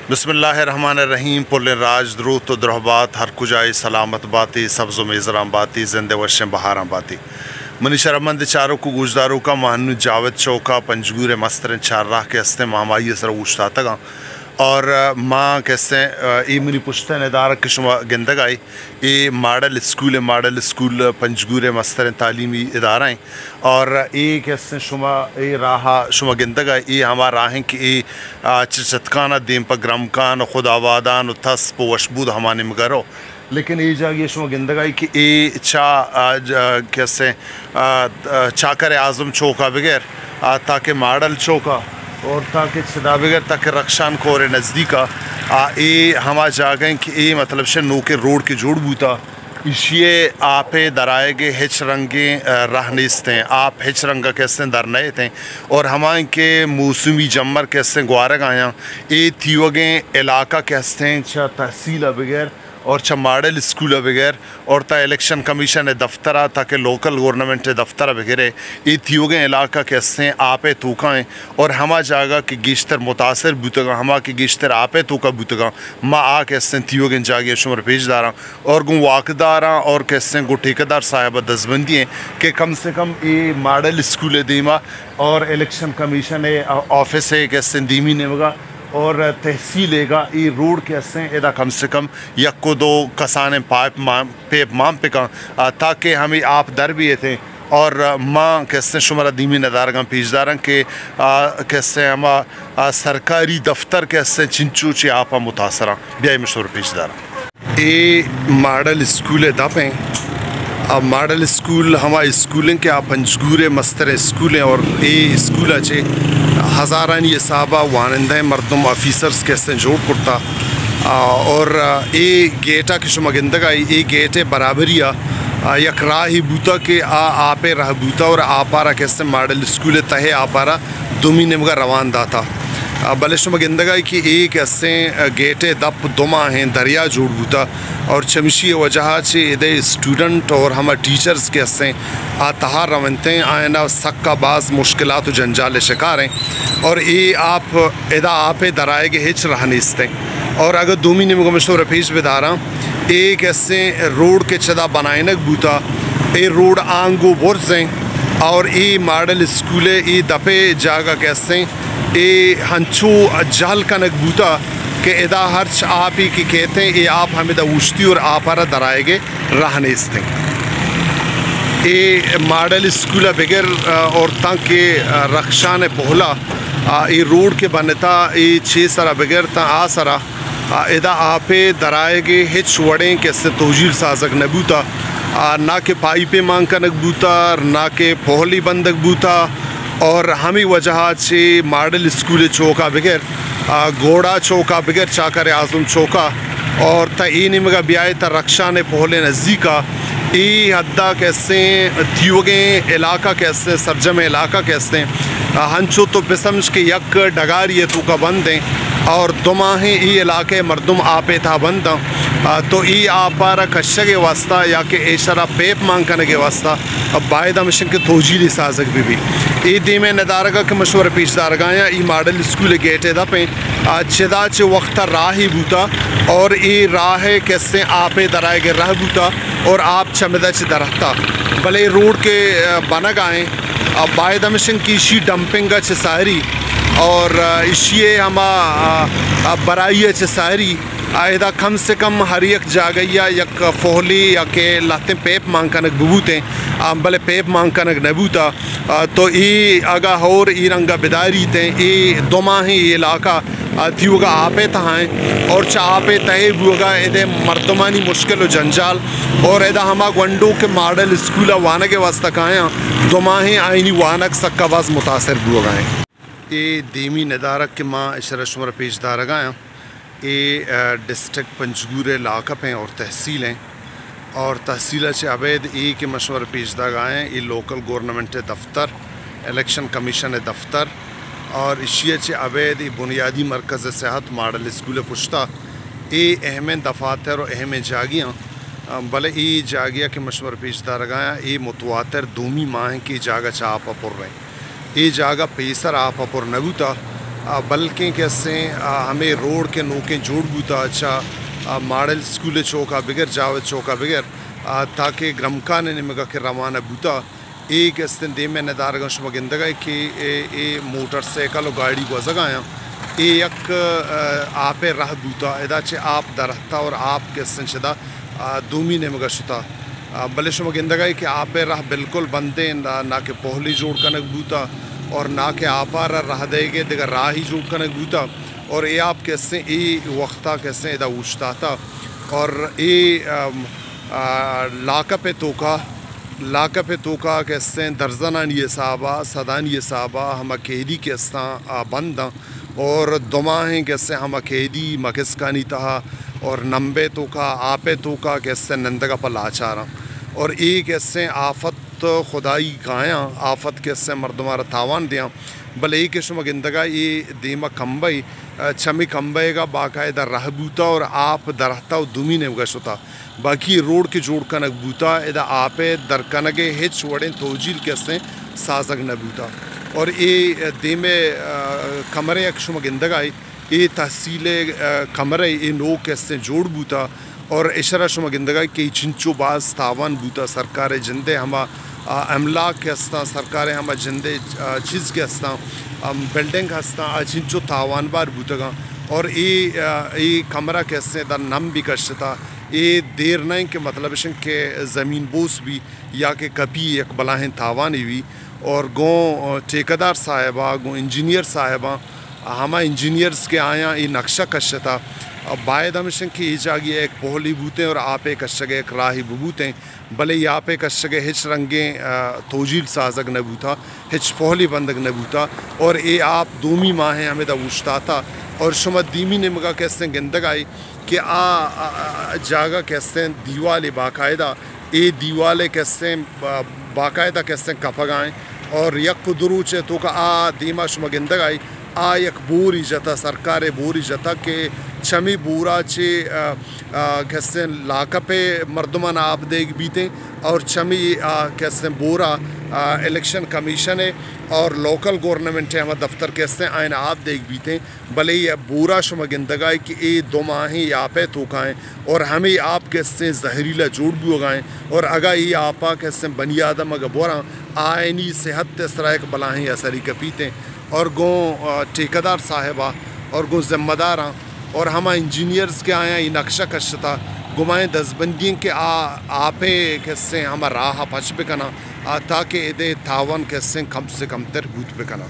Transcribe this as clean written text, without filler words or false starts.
बिस्मिल्लाहिर्रहमानिर्रहीम पुल राज द्रूत द्रहबात हर कुजाई सलामत बाती सब्ज़ मेज़राम बाती ज़िंदे वशें बहारां बाती मनी शरमंद चारों को गुजदारों का मानू जावेद चौका पंजगूर मस्तरन चार राह के हस्ते मामाई सर उछता तगा और माँ कैसे ये मनी पुश्तन इदारा के शुमा गंदगाई ये मॉडल स्कूल पंजगूर मस्तर तालीमी इदारा हैं और ये कैसे शुमा ये राहा शुमा गंदगाई ये हमारा राहें कि ये चचतकाना देम पर ग्रामकान खुदावादान उतस पो वशबूद हमारे मगरो लेकिन ये जागिए शुमा गंदगाई कि ये कैसे चाकर आज़म चौका बगैर ताकि मॉडल चौका और ताकि छदा बगैर ताकि रक्षान कोरे नज़दीका ये हमा जागें कि ये मतलब से नो के रोड के जोड़ बूता इशिए आपे दराएगे हिच रंगे राह निस्ते आप हिच रंगा कैसे दर नए थे और हमारे के मौसमी जमर कैसे ग्वारग आया ये थीवगे इलाका कैसे छा तहसील बगैर और छ मॉडल स्कूल बगैर और ता इलेक्शन कमीशन दफ्तर ताकि लोकल गवर्नमेंट दफ्तर वगैरह ये थियोगे इलाका कैसे आपे तूकाएँ और हमा जागा कि गिश्तर मुतासर बुतगा हमा कि गिश्तर आपे तूका बुतगा माँ आ कैसे थियोगे जागे शुमर पेशदारा और गु वाकदारा और कैसे गु ठेकेदार साहब दसबंदी हैं कि कम से कम ये मॉडल स्कूल दीमा और इलेक्शन कमीशन ऑफिस है कैसे दीमी ने मगा और तहसीलेगा ये रोड कैसे एदा कम से कम यक्को दो कसाने पेप माम पे का ताकि हमें आप दर भी थे और माँ कैसे शुमारा दीमी नदारगा पेशदारा के कैसे हम सरकारी दफ्तर कैसे चिंचू चे आपा मुतासरा ब्याई मशहूर पेशदारा ये मॉडल स्कूल दपें अब मॉडल स्कूल हमारे स्कूलें के आप पंजगूर मस्तर स्कूलें और ये स्कूल अच्छे हज़ारान ये साहबा वानंदा मरदम ऑफिसर्स कैसे जोड़ करता और ये गेटा की शुमा गंदगा ये गेटे बराबरिया यक राही बूता के आपे रह बूता और आपारा कैसे मॉडल स्कूल तहे आपारा दुमी निमगा रवान दाता भले शुमा गंदगा की एक ऐसे गेटे दप दुमा हैं दरिया जोड़ बूता और चमशी वजह से इधे स्टूडेंट और हम टीचर्स के हस्से तहार रवनते आयना सक्का बाज़ मुश्किलात जंजाल शिकार हैं और ये आप इदा आपे दराएगे हिच रहनीस्ते और अगर दूमी ने मशहूर रफीज बेदारा एक ऐसे रोड के चदा बनाएनक बूता ये रोड आंगो बुर्ज़ें और ये मॉडल स्कूल ये दपे जागा कैसे ये हंचू जहल कनक बूता कि इदा हर्च आप ही की कहते हैं ये आप हमें उछती और आप हरा दराएगे रहने इसते ये मॉडल स्कूल बगैर औरतों के रक्षा ने पहला ये रोड के बनता ये छः सरा बगैर ता आ सरा इदा आपे दराएगे हिच वड़ें कैसे तोजीर साजक नबूता ना के पाइपे मांग का नकबूता ना के पोहली बंदक बूता और हमें वजह से मॉडल स्कूल चौका बगैर घोड़ा चौका बगैर चाकर आज़म चौका और तईन मगा ब्याय त रक्षा ने पहले नज़दीका ई हद्दा कैसे थियोगे इलाका कैसे सरजम इलाका कैसे हंचो तो बेसमझ के यक डगार ये तो का बंद हैं और दुमाहें ई इलाके मर्दम आपे था बंद तो ई आपारा कश्य के वास्ता या कि एशरा पेप मांग करने के वास्ता अब बायदा मिशन के तोजीली साजक भी ई दीमे नदारगा के मशहूर पेशदारगाया ई मॉडल स्कूल गेटे दपें चिदा च वक्त राही बूता और ई राह कैसे आपे दराए के राह बूता और आप चमदा च दरख्ता भले रोड के बनग आए अब बायदा मिशन की शी डंपिंग च सारी और इशिए हमा बराइय च सारी आयदा कम से कम हर एक जागैया यक फोहली या के लाते पेप मांग कनक बबूते भले पेप मांग कनक नबूता तो ई आगा और ई रंगा बिदारी थे ई दुमा ही इलाका थीगा आपे तहाएँ और चापे तहे बुगा इधे मर्दमानी मुश्किल जंजाल और इदा हमा गंडो के मॉडल स्कूल वाना के वास्ता काया दुमा ही आईनी वानक सक्का बाज मुतासर बुगाएँ ये दीमी नदारक के माँ इशरशमर पेशदार गाया ये डिस्ट्रिक्ट पंजगूर लाकप हैं और तहसील हैं और तहसील से अवैध ए के मशवर पेशदा गाएँ ये लोकल गवर्नमेंट दफ्तर इलेक्शन कमीशन दफ्तर और इशिया से अवैध बुनियादी मरकज़ सेहत मॉडल स्कूल पुश्ता ये अहम दफातर और अहम जागियाँ भले ये जागिया के मशवर पेशदार गाया ये मुतवातर दूमी माह की जागा चापा पुर रहे ये जागा पेसर आपा पुर नबूता बल्कि कैसे हमें रोड के नोके जोड़ बूता अच्छा मॉडल स्कूल चौका बगैर जावत चौका बगैर ताकि ग्रमकान निमगा के रवाना बूता एक इस्तें दे में नदारगं शुमगिंदगा कि ए मोटरसाइकिल और गाड़ी को जगाया एक आपे रह बूता इदाचे आप दरहता और आप के संशदा दूमी निमगा शुता बले शुमगिंदगा कि आपे रह बिल्कुल बंदे ना के पहली जोड़ कनक बूता और ना के आपार रह देगे दिगर राह ही जोड़ कनक बूता और ये आप कैसे ये वक्ता कैसे इदा उछता था और ये लाका पे तोका कैसे दर्जनान ये साहबा सदान ये साहबा हम अकेदी कैसा बंद और दुमाहें कैसे हम अकेदी मकिसकानी तहा और नंबे तोका आपे तोका कैसे नंदगा पल आचारा और एक ऐसे आफत खुदाई गाया आफत कैसे मर्दमारा तावान दिया भले एक किस्म गिंदगा ये दीमा कम्बई छमी कम्बे का बाकायदा रहबूता और आप दरहता दुमी ने गशुता बाकी रोड के जोड़ कनक बूता इदा आपे दरकनगे हिच वड़े तोजील कैसे साजग न बूता और ये दीमे कमरे अक्षम गिंदगा ये तहसीले कमरे ये लोग कैसे जोड़ बूता और इशरा शुम गिंदगा के चिंचो बाज तावान बूता सरकार जिंदे हमा अमला के हस्ता सरकार हम जिंदे चीज़ के हस्ता बिल्डिंग हस्ता चिंचो तावान बार बूतगा और ये कमरा कैसे दा नम भी कशता ये देर नहीं के मतलब के ज़मीन बोस भी या के कभी एक बलाहें तावानी भी और गो ठेकेदार साहिबा गो इंजीनियर साहिबा हमा इंजीनियर्स के आया ये नक्शा कशता बायद हमेशा की ही जागी एक पहली बूतें और आपे कशगे एक राही बबूतें भले ही आपे कशगे हिच रंगे तोजील साजग न बूता हिच पहली बंदग न बूता और ये आप दूमी माहें हमें दा उछता था और शुमा दीमी ने मगा कैसे गिंदग आई कि जागा कैसे दीवाले बाकायदा ये दीवाले कैसे बाकायदा कैसे कपगाएँ और यक दुरूचे तो का दीमा शुमा गिंदग आई एक बोरी जता सरकार बोरी जता के छमी बूरा चे कैसे लाका पे मर्दमान आप देख बीते और छमी कैसे बोरा इलेक्शन कमीशन है और लोकल गवर्नमेंट है हमारा दफ्तर कैसे आयन आप देख बीते भले ये बुरा शुमा गिंदगाए कि ये दो माहें यहाँ पे थोकाएँ और हमें आप कैसे जहरीला जोड़ भी उगाएँ और अगर ये आपा कैसे बनी आदम अगर बोरा आयनी सेहत तसराक बलाहें असरी कपीते और गो ठेकेदार साहिबा और गो ज़िम्मेदार और हम इंजीनियर्स के आया ये नक्शा कशता गुमाएँ दसबंदी के आपे कैसे हम राह पच पे कना ताकि इधे तावन कैसे कम से कम तर बूत पे कना